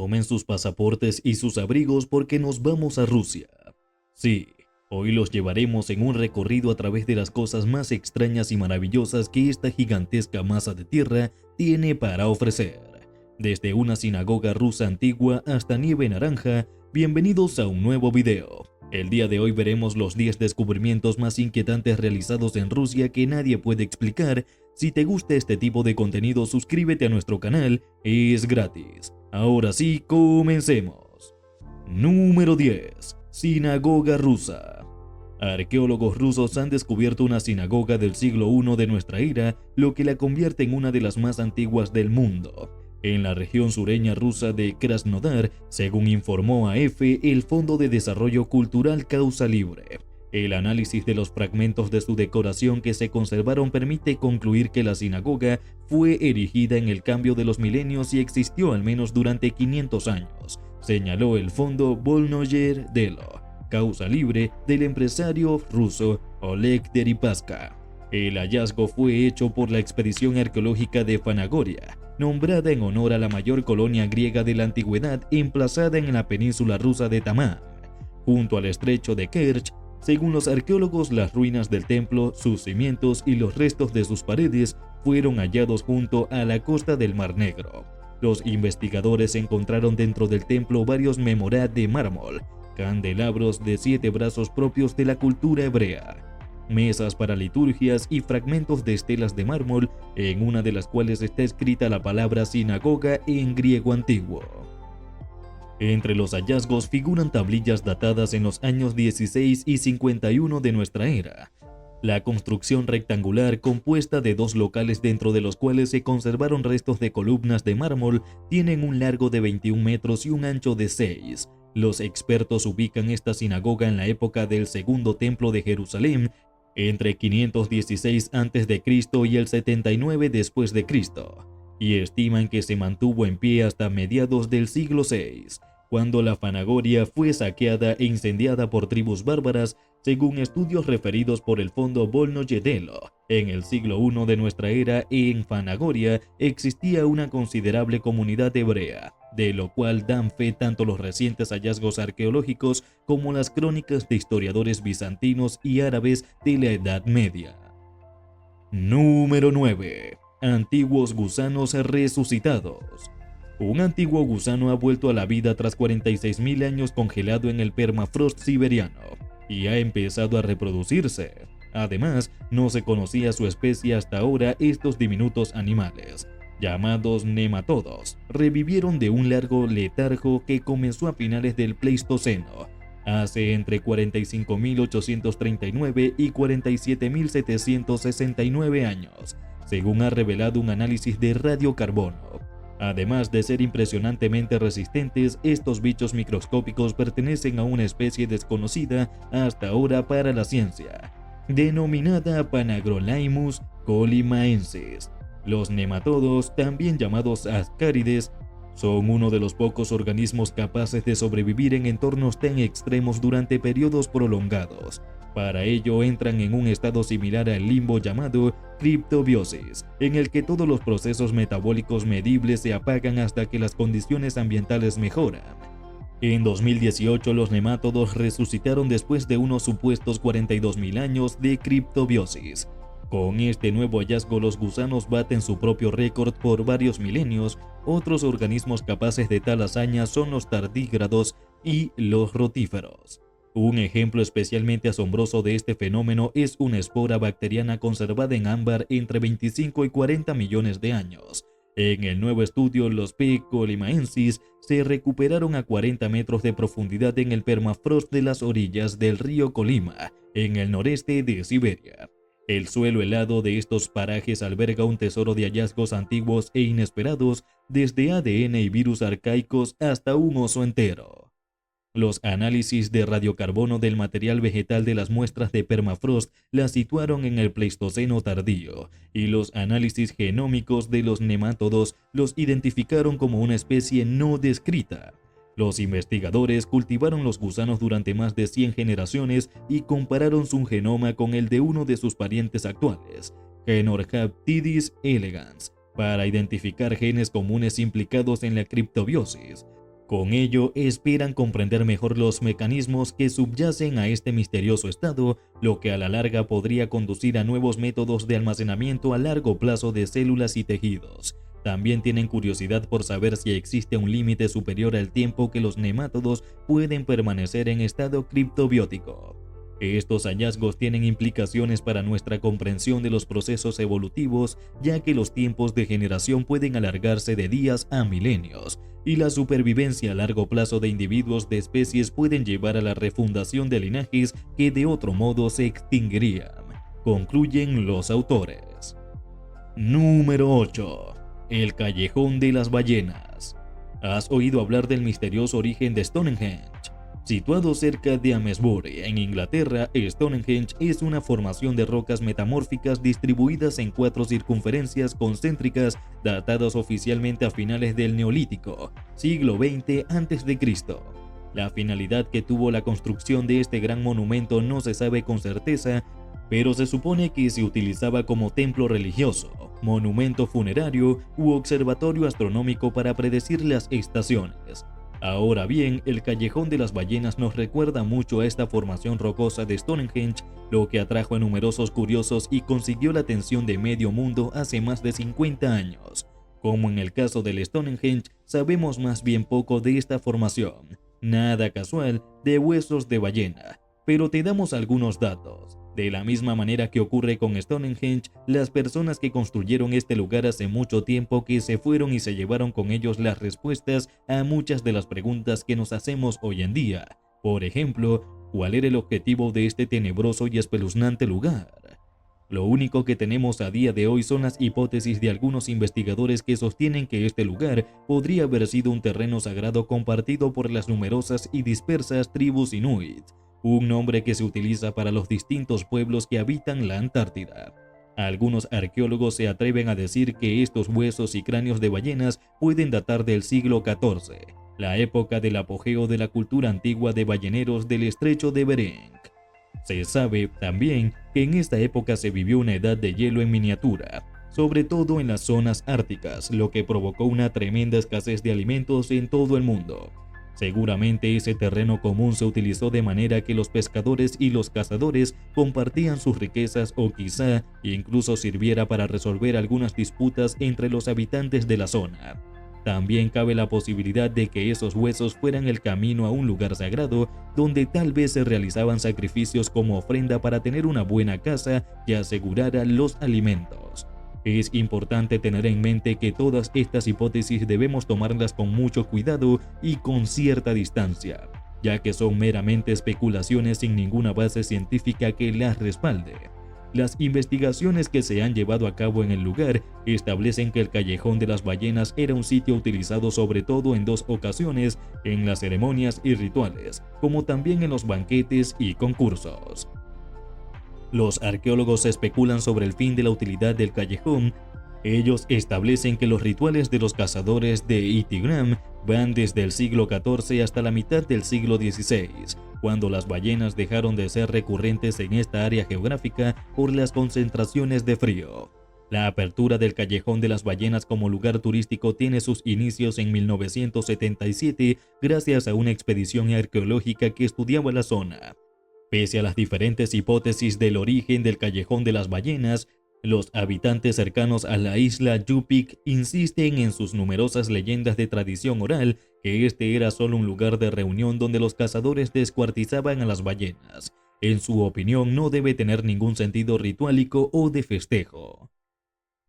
Tomen sus pasaportes y sus abrigos porque nos vamos a Rusia. Sí, hoy los llevaremos en un recorrido a través de las cosas más extrañas y maravillosas que esta gigantesca masa de tierra tiene para ofrecer. Desde una sinagoga rusa antigua hasta nieve naranja, bienvenidos a un nuevo video. El día de hoy veremos los 10 descubrimientos más inquietantes realizados en Rusia que nadie puede explicar. Si te gusta este tipo de contenido, suscríbete a nuestro canal, es gratis. Ahora sí, comencemos. Número 10. Sinagoga rusa. Arqueólogos rusos han descubierto una sinagoga del siglo I de nuestra era, lo que la convierte en una de las más antiguas del mundo. En la región sureña rusa de Krasnodar, según informó AF, el Fondo de Desarrollo Cultural Causa Libre. El análisis de los fragmentos de su decoración que se conservaron permite concluir que la sinagoga fue erigida en el cambio de los milenios y existió al menos durante 500 años, señaló el Fondo Volnoyer Delo, Causa Libre, del empresario ruso Oleg Deripaska. El hallazgo fue hecho por la expedición arqueológica de Fanagoria, nombrada en honor a la mayor colonia griega de la antigüedad emplazada en la península rusa de Tamán, junto al estrecho de Kerch. Según los arqueólogos, las ruinas del templo, sus cimientos y los restos de sus paredes fueron hallados junto a la costa del Mar Negro. Los investigadores encontraron dentro del templo varios menorá de mármol, candelabros de 7 brazos propios de la cultura hebrea, mesas para liturgias y fragmentos de estelas de mármol, en una de las cuales está escrita la palabra sinagoga en griego antiguo. Entre los hallazgos figuran tablillas datadas en los años 16 y 51 de nuestra era. La construcción rectangular, compuesta de 2 locales dentro de los cuales se conservaron restos de columnas de mármol, tienen un largo de 21 metros y un ancho de 6. Los expertos ubican esta sinagoga en la época del Segundo Templo de Jerusalén, entre 516 a.C. y el 79 después de Cristo, y estiman que se mantuvo en pie hasta mediados del siglo VI, cuando la Fanagoria fue saqueada e incendiada por tribus bárbaras, según estudios referidos por el Fondo Volnoyer Delo. En el siglo I de nuestra era, en Fanagoria existía una considerable comunidad hebrea, de lo cual dan fe tanto los recientes hallazgos arqueológicos como las crónicas de historiadores bizantinos y árabes de la Edad Media. Número 9. Antiguos gusanos resucitados. Un antiguo gusano ha vuelto a la vida tras 46.000 años congelado en el permafrost siberiano y ha empezado a reproducirse. Además, no se conocía su especie hasta ahora. Estos diminutos animales, llamados nematodos, revivieron de un largo letargo que comenzó a finales del Pleistoceno, hace entre 45.839 y 47.769 años, según ha revelado un análisis de radiocarbono. Además de ser impresionantemente resistentes, estos bichos microscópicos pertenecen a una especie desconocida hasta ahora para la ciencia, denominada Panagrolaimus colimaensis. Los nematodos, también llamados ascárides, son uno de los pocos organismos capaces de sobrevivir en entornos tan extremos durante periodos prolongados. Para ello entran en un estado similar al limbo llamado criptobiosis, en el que todos los procesos metabólicos medibles se apagan hasta que las condiciones ambientales mejoran. En 2018 los nemátodos resucitaron después de unos supuestos 42.000 años de criptobiosis. Con este nuevo hallazgo, los gusanos baten su propio récord por varios milenios. Otros organismos capaces de tal hazaña son los tardígrados y los rotíferos. Un ejemplo especialmente asombroso de este fenómeno es una espora bacteriana conservada en ámbar entre 25 y 40 millones de años. En el nuevo estudio, los P. colimaensis se recuperaron a 40 metros de profundidad en el permafrost de las orillas del río Colima, en el noreste de Siberia. El suelo helado de estos parajes alberga un tesoro de hallazgos antiguos e inesperados, desde ADN y virus arcaicos hasta un oso entero. Los análisis de radiocarbono del material vegetal de las muestras de permafrost las situaron en el Pleistoceno tardío, y los análisis genómicos de los nemátodos los identificaron como una especie no descrita. Los investigadores cultivaron los gusanos durante más de 100 generaciones y compararon su genoma con el de uno de sus parientes actuales, Caenorhabditis elegans, para identificar genes comunes implicados en la criptobiosis. Con ello, esperan comprender mejor los mecanismos que subyacen a este misterioso estado, lo que a la larga podría conducir a nuevos métodos de almacenamiento a largo plazo de células y tejidos. También tienen curiosidad por saber si existe un límite superior al tiempo que los nemátodos pueden permanecer en estado criptobiótico. Estos hallazgos tienen implicaciones para nuestra comprensión de los procesos evolutivos, ya que los tiempos de generación pueden alargarse de días a milenios, y la supervivencia a largo plazo de individuos de especies pueden llevar a la refundación de linajes que de otro modo se extinguirían, concluyen los autores. Número 8. El Callejón de las Ballenas. ¿Has oído hablar del misterioso origen de Stonehenge? Situado cerca de Amesbury, en Inglaterra, Stonehenge es una formación de rocas metamórficas distribuidas en 4 circunferencias concéntricas datadas oficialmente a finales del Neolítico, siglo XX a.C. La finalidad que tuvo la construcción de este gran monumento no se sabe con certeza, pero se supone que se utilizaba como templo religioso, monumento funerario u observatorio astronómico para predecir las estaciones. Ahora bien, el Callejón de las Ballenas nos recuerda mucho a esta formación rocosa de Stonehenge, lo que atrajo a numerosos curiosos y consiguió la atención de medio mundo hace más de 50 años. Como en el caso del Stonehenge, sabemos más bien poco de esta formación, nada casual, de huesos de ballena, pero te damos algunos datos. De la misma manera que ocurre con Stonehenge, las personas que construyeron este lugar hace mucho tiempo que se fueron y se llevaron con ellos las respuestas a muchas de las preguntas que nos hacemos hoy en día. Por ejemplo, ¿cuál era el objetivo de este tenebroso y espeluznante lugar? Lo único que tenemos a día de hoy son las hipótesis de algunos investigadores que sostienen que este lugar podría haber sido un terreno sagrado compartido por las numerosas y dispersas tribus inuit, un nombre que se utiliza para los distintos pueblos que habitan la Antártida. Algunos arqueólogos se atreven a decir que estos huesos y cráneos de ballenas pueden datar del siglo XIV, la época del apogeo de la cultura antigua de balleneros del estrecho de Bering. Se sabe también que en esta época se vivió una edad de hielo en miniatura, sobre todo en las zonas árticas, lo que provocó una tremenda escasez de alimentos en todo el mundo. Seguramente ese terreno común se utilizó de manera que los pescadores y los cazadores compartían sus riquezas o quizá incluso sirviera para resolver algunas disputas entre los habitantes de la zona. También cabe la posibilidad de que esos huesos fueran el camino a un lugar sagrado donde tal vez se realizaban sacrificios como ofrenda para tener una buena casa que asegurara los alimentos. Es importante tener en mente que todas estas hipótesis debemos tomarlas con mucho cuidado y con cierta distancia, ya que son meramente especulaciones sin ninguna base científica que las respalde. Las investigaciones que se han llevado a cabo en el lugar establecen que el Callejón de las Ballenas era un sitio utilizado sobre todo en 2 ocasiones en las ceremonias y rituales, como también en los banquetes y concursos. Los arqueólogos especulan sobre el fin de la utilidad del callejón. Ellos establecen que los rituales de los cazadores de Itigram van desde el siglo XIV hasta la mitad del siglo XVI, cuando las ballenas dejaron de ser recurrentes en esta área geográfica por las concentraciones de frío. La apertura del Callejón de las Ballenas como lugar turístico tiene sus inicios en 1977 gracias a una expedición arqueológica que estudiaba la zona. Pese a las diferentes hipótesis del origen del Callejón de las Ballenas, los habitantes cercanos a la isla Yupik insisten en sus numerosas leyendas de tradición oral que este era solo un lugar de reunión donde los cazadores descuartizaban a las ballenas. En su opinión, no debe tener ningún sentido rituálico o de festejo.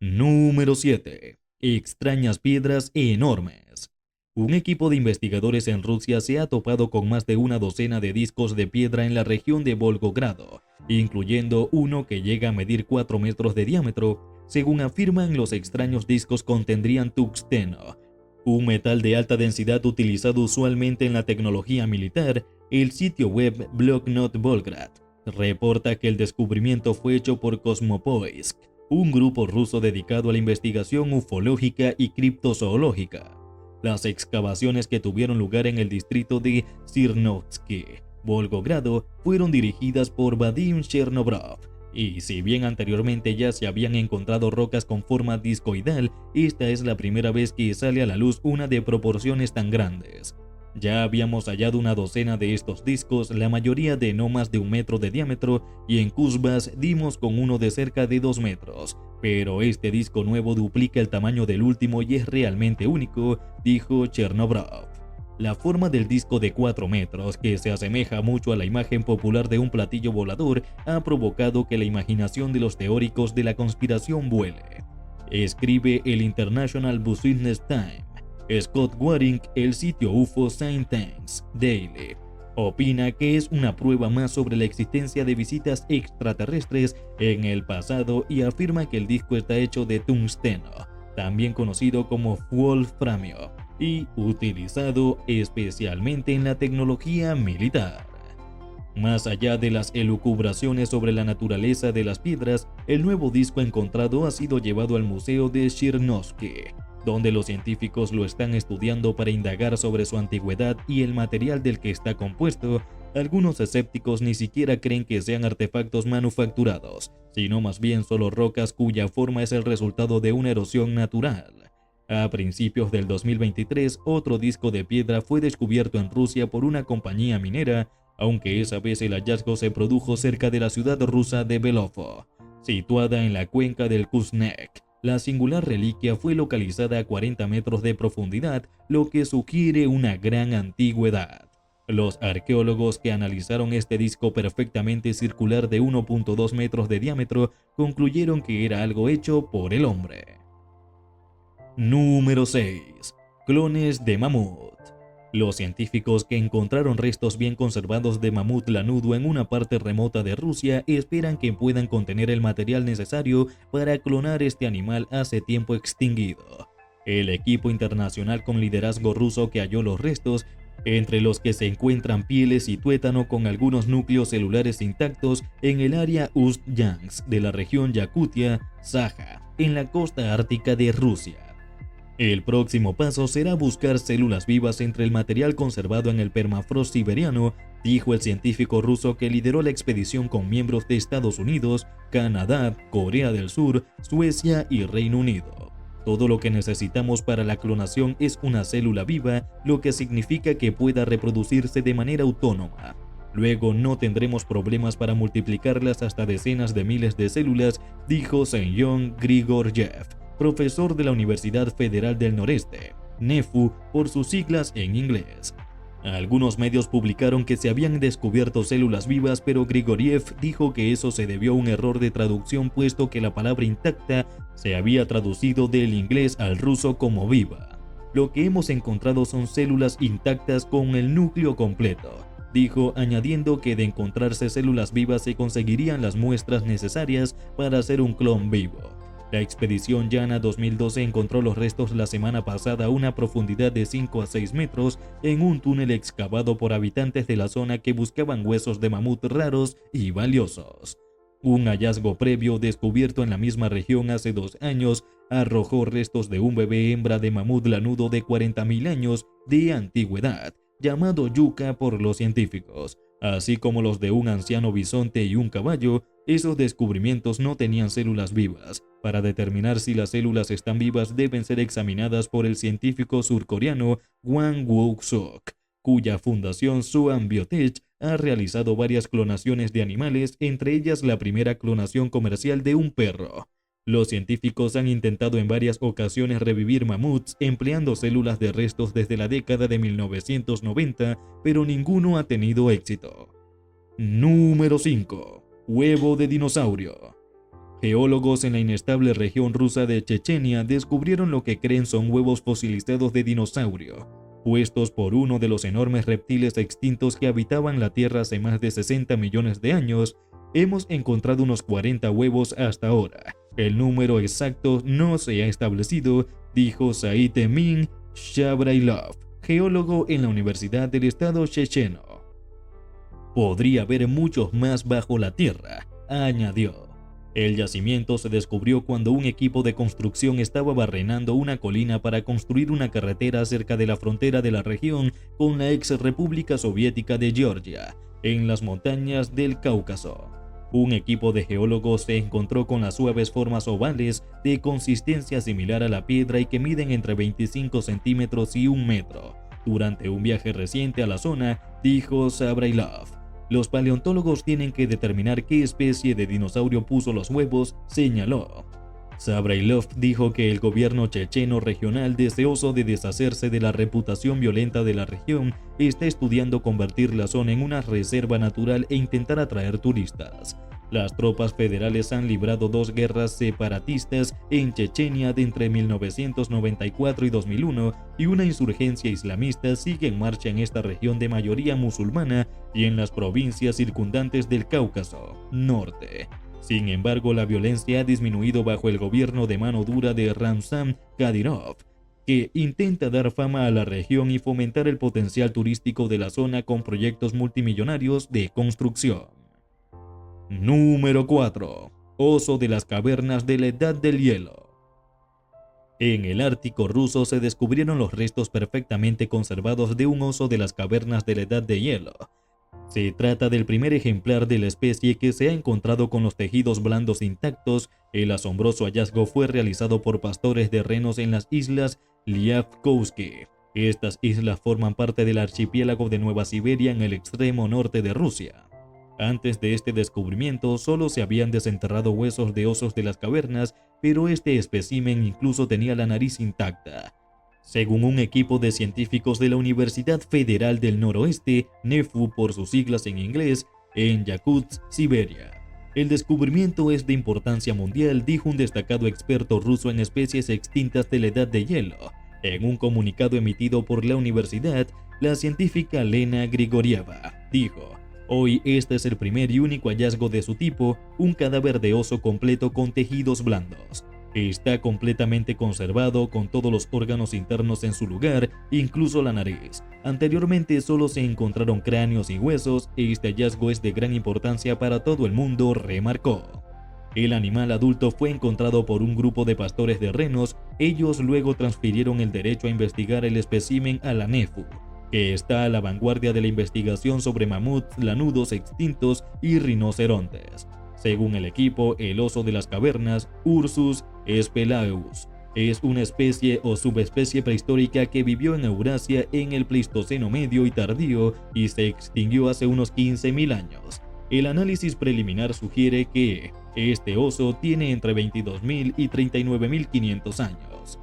Número 7. Extrañas piedras enormes. Un equipo de investigadores en Rusia se ha topado con más de una docena de discos de piedra en la región de Volgogrado, incluyendo uno que llega a medir 4 metros de diámetro. Según afirman, los extraños discos contendrían tungsteno, un metal de alta densidad utilizado usualmente en la tecnología militar. El sitio web Blognote Volgrad reporta que el descubrimiento fue hecho por Cosmopoisk, un grupo ruso dedicado a la investigación ufológica y criptozoológica. Las excavaciones que tuvieron lugar en el distrito de Svirnovsky, Volgogrado, fueron dirigidas por Vadim Chernobrov, y si bien anteriormente ya se habían encontrado rocas con forma discoidal, esta es la primera vez que sale a la luz una de proporciones tan grandes. Ya habíamos hallado una docena de estos discos, la mayoría de no más de 1 metro de diámetro, y en Kuzbass dimos con uno de cerca de 2 metros. Pero este disco nuevo duplica el tamaño del último y es realmente único, dijo Chernobrov. La forma del disco de 4 metros, que se asemeja mucho a la imagen popular de un platillo volador, ha provocado que la imaginación de los teóricos de la conspiración vuele. Escribe el International Business Times. Scott Waring, el sitio UFO Science Daily, opina que es una prueba más sobre la existencia de visitas extraterrestres en el pasado y afirma que el disco está hecho de tungsteno, también conocido como wolframio, y utilizado especialmente en la tecnología militar. Más allá de las elucubraciones sobre la naturaleza de las piedras, el nuevo disco encontrado ha sido llevado al Museo de Svirnovsky, donde los científicos lo están estudiando para indagar sobre su antigüedad y el material del que está compuesto. Algunos escépticos ni siquiera creen que sean artefactos manufacturados, sino más bien solo rocas cuya forma es el resultado de una erosión natural. A principios del 2023, otro disco de piedra fue descubierto en Rusia por una compañía minera, aunque esa vez el hallazgo se produjo cerca de la ciudad rusa de Belovo, situada en la cuenca del Kuznek. La singular reliquia fue localizada a 40 metros de profundidad, lo que sugiere una gran antigüedad. Los arqueólogos que analizaron este disco perfectamente circular de 1.2 metros de diámetro concluyeron que era algo hecho por el hombre. Número 6. Clones de mamut. Los científicos que encontraron restos bien conservados de mamut lanudo en una parte remota de Rusia esperan que puedan contener el material necesario para clonar este animal hace tiempo extinguido. El equipo internacional con liderazgo ruso que halló los restos, entre los que se encuentran pieles y tuétano con algunos núcleos celulares intactos en el área Ust-Yansk de la región Yakutia, Saja, en la costa ártica de Rusia. El próximo paso será buscar células vivas entre el material conservado en el permafrost siberiano, dijo el científico ruso que lideró la expedición con miembros de Estados Unidos, Canadá, Corea del Sur, Suecia y Reino Unido. Todo lo que necesitamos para la clonación es una célula viva, lo que significa que pueda reproducirse de manera autónoma. Luego no tendremos problemas para multiplicarlas hasta decenas de miles de células, dijo Semyon Grigoryev, profesor de la Universidad Federal del Noreste, NEFU por sus siglas en inglés. Algunos medios publicaron que se habían descubierto células vivas, pero Grigoriev dijo que eso se debió a un error de traducción, puesto que la palabra intacta se había traducido del inglés al ruso como viva. Lo que hemos encontrado son células intactas con el núcleo completo, dijo, añadiendo que de encontrarse células vivas se conseguirían las muestras necesarias para hacer un clon vivo. La expedición Yana 2012 encontró los restos la semana pasada a una profundidad de 5 a 6 metros en un túnel excavado por habitantes de la zona que buscaban huesos de mamut raros y valiosos. Un hallazgo previo descubierto en la misma región hace 2 años arrojó restos de un bebé hembra de mamut lanudo de 40.000 años de antigüedad, llamado yuca por los científicos, así como los de un anciano bisonte y un caballo. Esos descubrimientos no tenían células vivas. Para determinar si las células están vivas deben ser examinadas por el científico surcoreano Hwang Woo-suk, cuya fundación Soan Biotech ha realizado varias clonaciones de animales, entre ellas la primera clonación comercial de un perro. Los científicos han intentado en varias ocasiones revivir mamuts empleando células de restos desde la década de 1990, pero ninguno ha tenido éxito. Número 5. Huevo de dinosaurio. Geólogos en la inestable región rusa de Chechenia descubrieron lo que creen son huevos fosilizados de dinosaurio, puestos por uno de los enormes reptiles extintos que habitaban la Tierra hace más de 60 millones de años. Hemos encontrado unos 40 huevos hasta ahora. El número exacto no se ha establecido, dijo Said Emin Shabrailov, geólogo en la Universidad del Estado checheno. Podría haber muchos más bajo la tierra, añadió. El yacimiento se descubrió cuando un equipo de construcción estaba barrenando una colina para construir una carretera cerca de la frontera de la región con la ex República Soviética de Georgia, en las montañas del Cáucaso. Un equipo de geólogos se encontró con las suaves formas ovales de consistencia similar a la piedra y que miden entre 25 centímetros y 1 metro. Durante un viaje reciente a la zona, dijo Sabrailov, los paleontólogos tienen que determinar qué especie de dinosaurio puso los huevos, señaló. Sabrailov dijo que el gobierno checheno regional, deseoso de deshacerse de la reputación violenta de la región, está estudiando convertir la zona en una reserva natural e intentar atraer turistas. Las tropas federales han librado 2 guerras separatistas en Chechenia de entre 1994 y 2001 y una insurgencia islamista sigue en marcha en esta región de mayoría musulmana y en las provincias circundantes del Cáucaso Norte. Sin embargo, la violencia ha disminuido bajo el gobierno de mano dura de Ramzan Kadyrov, que intenta dar fama a la región y fomentar el potencial turístico de la zona con proyectos multimillonarios de construcción. Número 4. Oso de las cavernas de la Edad del Hielo. En el Ártico ruso se descubrieron los restos perfectamente conservados de un oso de las cavernas de la Edad de Hielo. Se trata del primer ejemplar de la especie que se ha encontrado con los tejidos blandos intactos. El asombroso hallazgo fue realizado por pastores de renos en las islas Liavkovsky. Estas islas forman parte del archipiélago de Nueva Siberia en el extremo norte de Rusia. Antes de este descubrimiento solo se habían desenterrado huesos de osos de las cavernas, pero este espécimen incluso tenía la nariz intacta. Según un equipo de científicos de la Universidad Federal del Noroeste, NEFU por sus siglas en inglés, en Yakutsk, Siberia. El descubrimiento es de importancia mundial, dijo un destacado experto ruso en especies extintas de la Edad de Hielo. En un comunicado emitido por la universidad, la científica Lena Grigorieva dijo: hoy este es el primer y único hallazgo de su tipo, un cadáver de oso completo con tejidos blandos. Está completamente conservado con todos los órganos internos en su lugar, incluso la nariz. Anteriormente solo se encontraron cráneos y huesos, y este hallazgo es de gran importancia para todo el mundo, remarcó. El animal adulto fue encontrado por un grupo de pastores de renos. Ellos luego transfirieron el derecho a investigar el espécimen a la NEFU, que está a la vanguardia de la investigación sobre mamuts, lanudos extintos y rinocerontes. Según el equipo, el oso de las cavernas, Ursus spelaeus, es una especie o subespecie prehistórica que vivió en Eurasia en el Pleistoceno medio y tardío y se extinguió hace unos 15.000 años. El análisis preliminar sugiere que este oso tiene entre 22.000 y 39.500 años.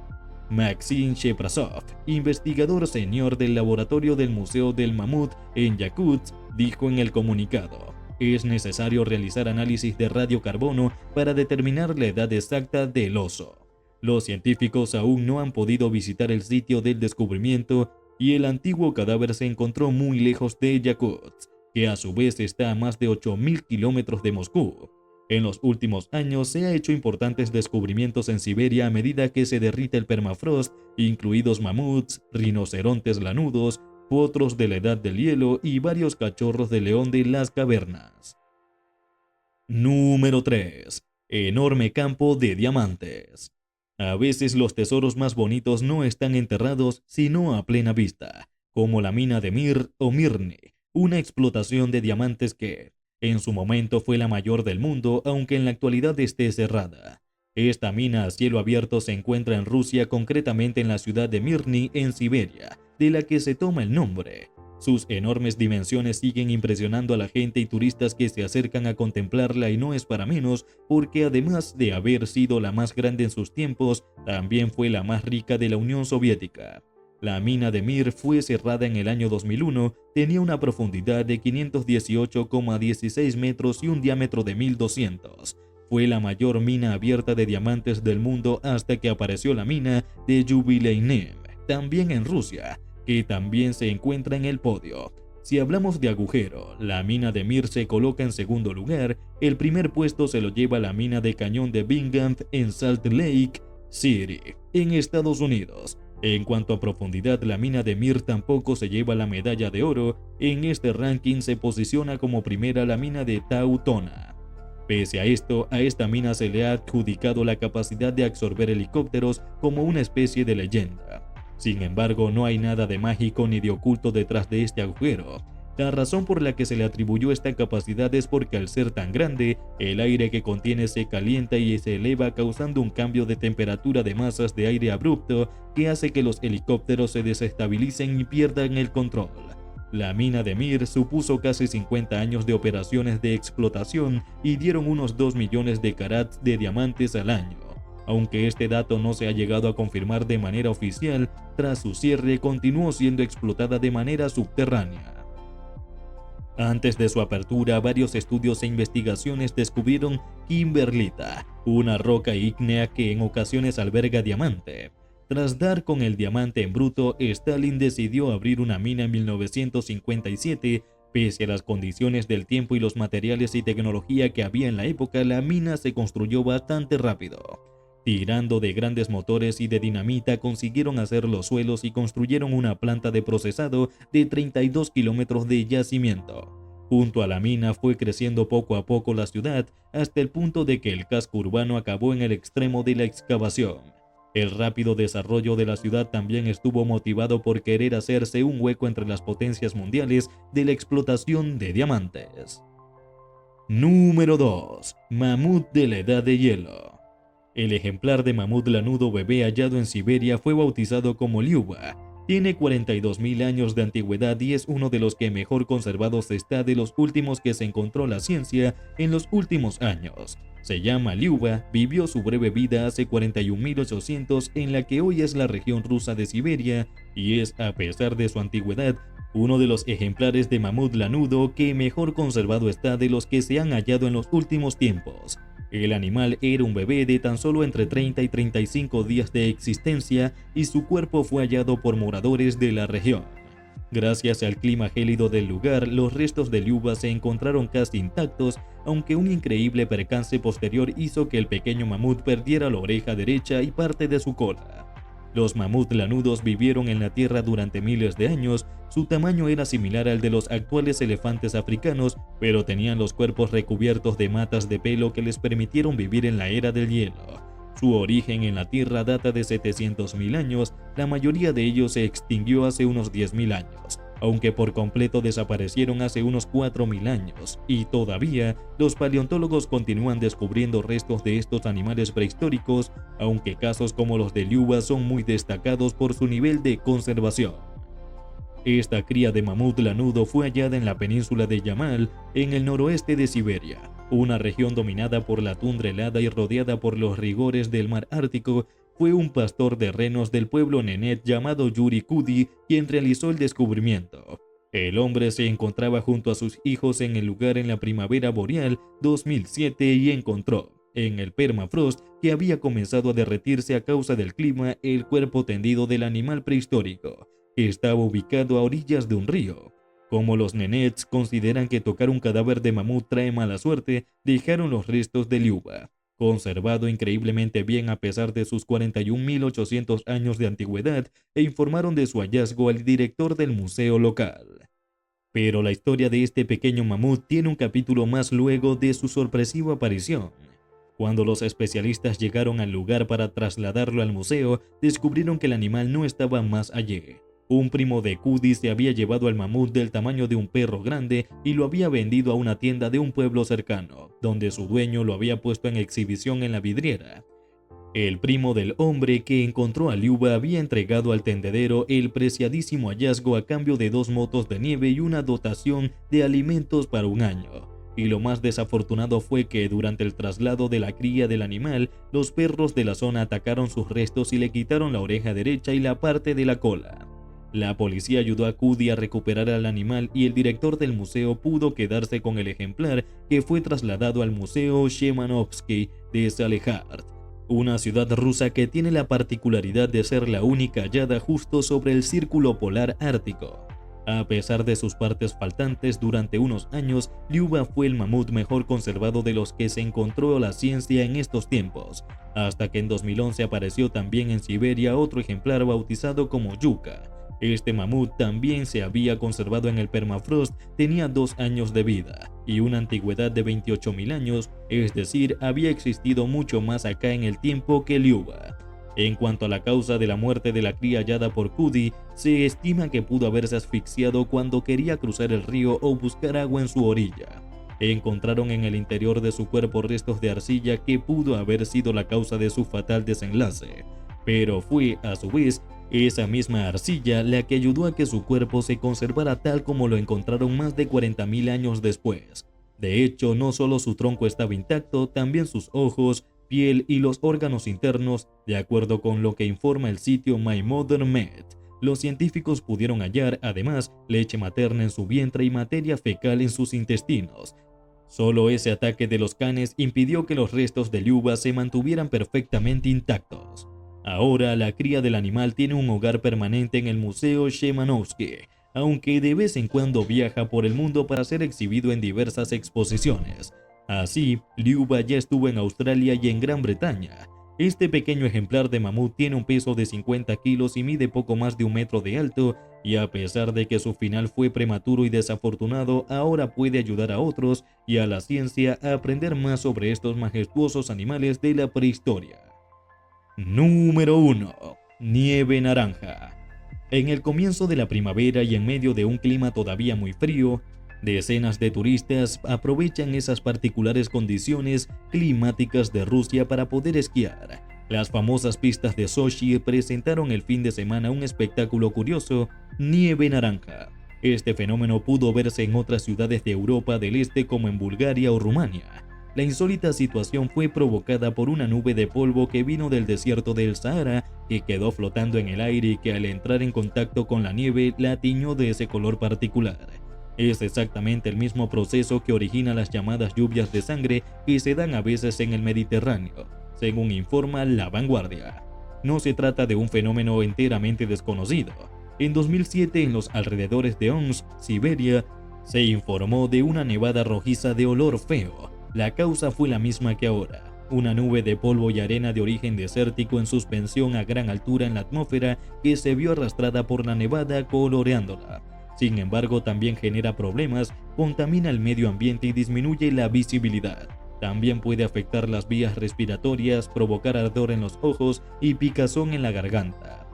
Maxim Cheprasov, investigador senior del laboratorio del Museo del Mamut en Yakutsk, dijo en el comunicado: es necesario realizar análisis de radiocarbono para determinar la edad exacta del oso. Los científicos aún no han podido visitar el sitio del descubrimiento y el antiguo cadáver se encontró muy lejos de Yakutsk, que a su vez está a más de 8.000 kilómetros de Moscú. En los últimos años se han hecho importantes descubrimientos en Siberia a medida que se derrite el permafrost, incluidos mamuts, rinocerontes lanudos, potros de la Edad del Hielo y varios cachorros de león de las cavernas. Número 3. Enorme campo de diamantes. A veces los tesoros más bonitos no están enterrados sino a plena vista, como la mina de Mir o Mirny, una explotación de diamantes que, en su momento, fue la mayor del mundo, aunque en la actualidad esté cerrada. Esta mina a cielo abierto se encuentra en Rusia, concretamente en la ciudad de Mirny, en Siberia, de la que se toma el nombre. Sus enormes dimensiones siguen impresionando a la gente y turistas que se acercan a contemplarla, y no es para menos porque además de haber sido la más grande en sus tiempos, también fue la más rica de la Unión Soviética. La mina de Mir fue cerrada en el año 2001, tenía una profundidad de 518,16 metros y un diámetro de 1.200. Fue la mayor mina abierta de diamantes del mundo hasta que apareció la mina de Yubileyny, también en Rusia, que también se encuentra en el podio. Si hablamos de agujero, la mina de Mir se coloca en segundo lugar. El primer puesto se lo lleva la mina de Cañón de Bingham en Salt Lake City, en Estados Unidos. En cuanto a profundidad, la mina de Mir tampoco se lleva la medalla de oro. En este ranking se posiciona como primera la mina de Tautona. Pese a esto, a esta mina se le ha adjudicado la capacidad de absorber helicópteros como una especie de leyenda. Sin embargo, no hay nada de mágico ni de oculto detrás de este agujero. La razón por la que se le atribuyó esta capacidad es porque al ser tan grande, el aire que contiene se calienta y se eleva causando un cambio de temperatura de masas de aire abrupto que hace que los helicópteros se desestabilicen y pierdan el control. La mina de Mir supuso casi 50 años de operaciones de explotación y dieron unos 2 millones de carats de diamantes al año. Aunque este dato no se ha llegado a confirmar de manera oficial, tras su cierre continuó siendo explotada de manera subterránea. Antes de su apertura, varios estudios e investigaciones descubrieron kimberlita, una roca ígnea que en ocasiones alberga diamante. Tras dar con el diamante en bruto, Stalin decidió abrir una mina en 1957. Pese a las condiciones del tiempo y los materiales y tecnología que había en la época, la mina se construyó bastante rápido. Tirando de grandes motores y de dinamita consiguieron hacer los suelos y construyeron una planta de procesado de 32 kilómetros de yacimiento. Junto a la mina fue creciendo poco a poco la ciudad hasta el punto de que el casco urbano acabó en el extremo de la excavación. El rápido desarrollo de la ciudad también estuvo motivado por querer hacerse un hueco entre las potencias mundiales de la explotación de diamantes. Número 2. Mamut de la Edad de Hielo. El ejemplar de mamut lanudo bebé hallado en Siberia fue bautizado como Liuba. Tiene 42.000 años de antigüedad y es uno de los que mejor conservados está de los últimos que se encontró la ciencia en los últimos años. Se llama Liuba, vivió su breve vida hace 41.800 en la que hoy es la región rusa de Siberia y es, a pesar de su antigüedad, uno de los ejemplares de mamut lanudo que mejor conservado está de los que se han hallado en los últimos tiempos. El animal era un bebé de tan solo entre 30 y 35 días de existencia y su cuerpo fue hallado por moradores de la región. Gracias al clima gélido del lugar, los restos de Liuba se encontraron casi intactos, aunque un increíble percance posterior hizo que el pequeño mamut perdiera la oreja derecha y parte de su cola. Los mamut lanudos vivieron en la tierra durante miles de años. Su tamaño era similar al de los actuales elefantes africanos, pero tenían los cuerpos recubiertos de matas de pelo que les permitieron vivir en la era del hielo. Su origen en la Tierra data de 700.000 años, la mayoría de ellos se extinguió hace unos 10.000 años, aunque por completo desaparecieron hace unos 4.000 años, y todavía los paleontólogos continúan descubriendo restos de estos animales prehistóricos, aunque casos como los de Liuba son muy destacados por su nivel de conservación. Esta cría de mamut lanudo fue hallada en la península de Yamal, en el noroeste de Siberia, una región dominada por la tundra helada y rodeada por los rigores del mar Ártico. Fue un pastor de renos del pueblo Nenet llamado Yuri Kudi quien realizó el descubrimiento. El hombre se encontraba junto a sus hijos en el lugar en la primavera boreal 2007 y encontró, en el permafrost que había comenzado a derretirse a causa del clima, el cuerpo tendido del animal prehistórico, que estaba ubicado a orillas de un río. Como los Nenets consideran que tocar un cadáver de mamut trae mala suerte, dejaron los restos de Liuba, conservado increíblemente bien a pesar de sus 41.800 años de antigüedad, e informaron de su hallazgo al director del museo local. Pero la historia de este pequeño mamut tiene un capítulo más luego de su sorpresiva aparición. Cuando los especialistas llegaron al lugar para trasladarlo al museo, descubrieron que el animal no estaba más allí. Un primo de Kudi se había llevado al mamut del tamaño de un perro grande y lo había vendido a una tienda de un pueblo cercano, donde su dueño lo había puesto en exhibición en la vidriera. El primo del hombre que encontró a Liuba había entregado al tendedero el preciadísimo hallazgo a cambio de 2 motos de nieve y una dotación de alimentos para un año. Y lo más desafortunado fue que durante el traslado de la cría del animal, los perros de la zona atacaron sus restos y le quitaron la oreja derecha y la parte de la cola. La policía ayudó a Kudi a recuperar al animal y el director del museo pudo quedarse con el ejemplar, que fue trasladado al Museo Shemanovsky de Salehard, una ciudad rusa que tiene la particularidad de ser la única hallada justo sobre el círculo polar ártico. A pesar de sus partes faltantes, durante unos años, Liuba fue el mamut mejor conservado de los que se encontró la ciencia en estos tiempos, hasta que en 2011 apareció también en Siberia otro ejemplar bautizado como Yuka. Este mamut también se había conservado en el permafrost, tenía 2 años de vida y una antigüedad de 28.000 años, es decir, había existido mucho más acá en el tiempo que Liuba. En cuanto a la causa de la muerte de la cría hallada por Cudi, se estima que pudo haberse asfixiado cuando quería cruzar el río o buscar agua en su orilla. Encontraron en el interior de su cuerpo restos de arcilla que pudo haber sido la causa de su fatal desenlace, pero fue, a su vez, esa misma arcilla la que ayudó a que su cuerpo se conservara tal como lo encontraron más de 40.000 años después. De hecho, no solo su tronco estaba intacto, también sus ojos, piel y los órganos internos, de acuerdo con lo que informa el sitio My Modern Med. Los científicos pudieron hallar, además, leche materna en su vientre y materia fecal en sus intestinos. Solo ese ataque de los canes impidió que los restos de Liuba se mantuvieran perfectamente intactos. Ahora, la cría del animal tiene un hogar permanente en el Museo Szymanowski, aunque de vez en cuando viaja por el mundo para ser exhibido en diversas exposiciones. Así, Liuba ya estuvo en Australia y en Gran Bretaña. Este pequeño ejemplar de mamut tiene un peso de 50 kilos y mide poco más de 1 metro de alto, y a pesar de que su final fue prematuro y desafortunado, ahora puede ayudar a otros y a la ciencia a aprender más sobre estos majestuosos animales de la prehistoria. Número 1. Nieve naranja. En el comienzo de la primavera y en medio de un clima todavía muy frío, decenas de turistas aprovechan esas particulares condiciones climáticas de Rusia para poder esquiar. Las famosas pistas de Sochi presentaron el fin de semana un espectáculo curioso, nieve naranja. Este fenómeno pudo verse en otras ciudades de Europa del Este como en Bulgaria o Rumania. La insólita situación fue provocada por una nube de polvo que vino del desierto del Sahara, que quedó flotando en el aire y que al entrar en contacto con la nieve la tiñó de ese color particular. Es exactamente el mismo proceso que origina las llamadas lluvias de sangre que se dan a veces en el Mediterráneo, según informa La Vanguardia. No se trata de un fenómeno enteramente desconocido. En 2007, en los alrededores de Omsk, Siberia, se informó de una nevada rojiza de olor feo. La causa fue la misma que ahora, una nube de polvo y arena de origen desértico en suspensión a gran altura en la atmósfera que se vio arrastrada por la nevada coloreándola. Sin embargo, también genera problemas, contamina el medio ambiente y disminuye la visibilidad. También puede afectar las vías respiratorias, provocar ardor en los ojos y picazón en la garganta.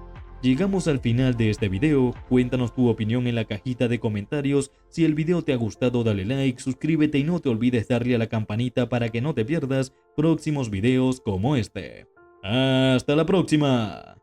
Llegamos al final de este video. Cuéntanos tu opinión en la cajita de comentarios. Si el video te ha gustado, dale like, suscríbete y no te olvides darle a la campanita para que no te pierdas próximos videos como este. ¡Hasta la próxima!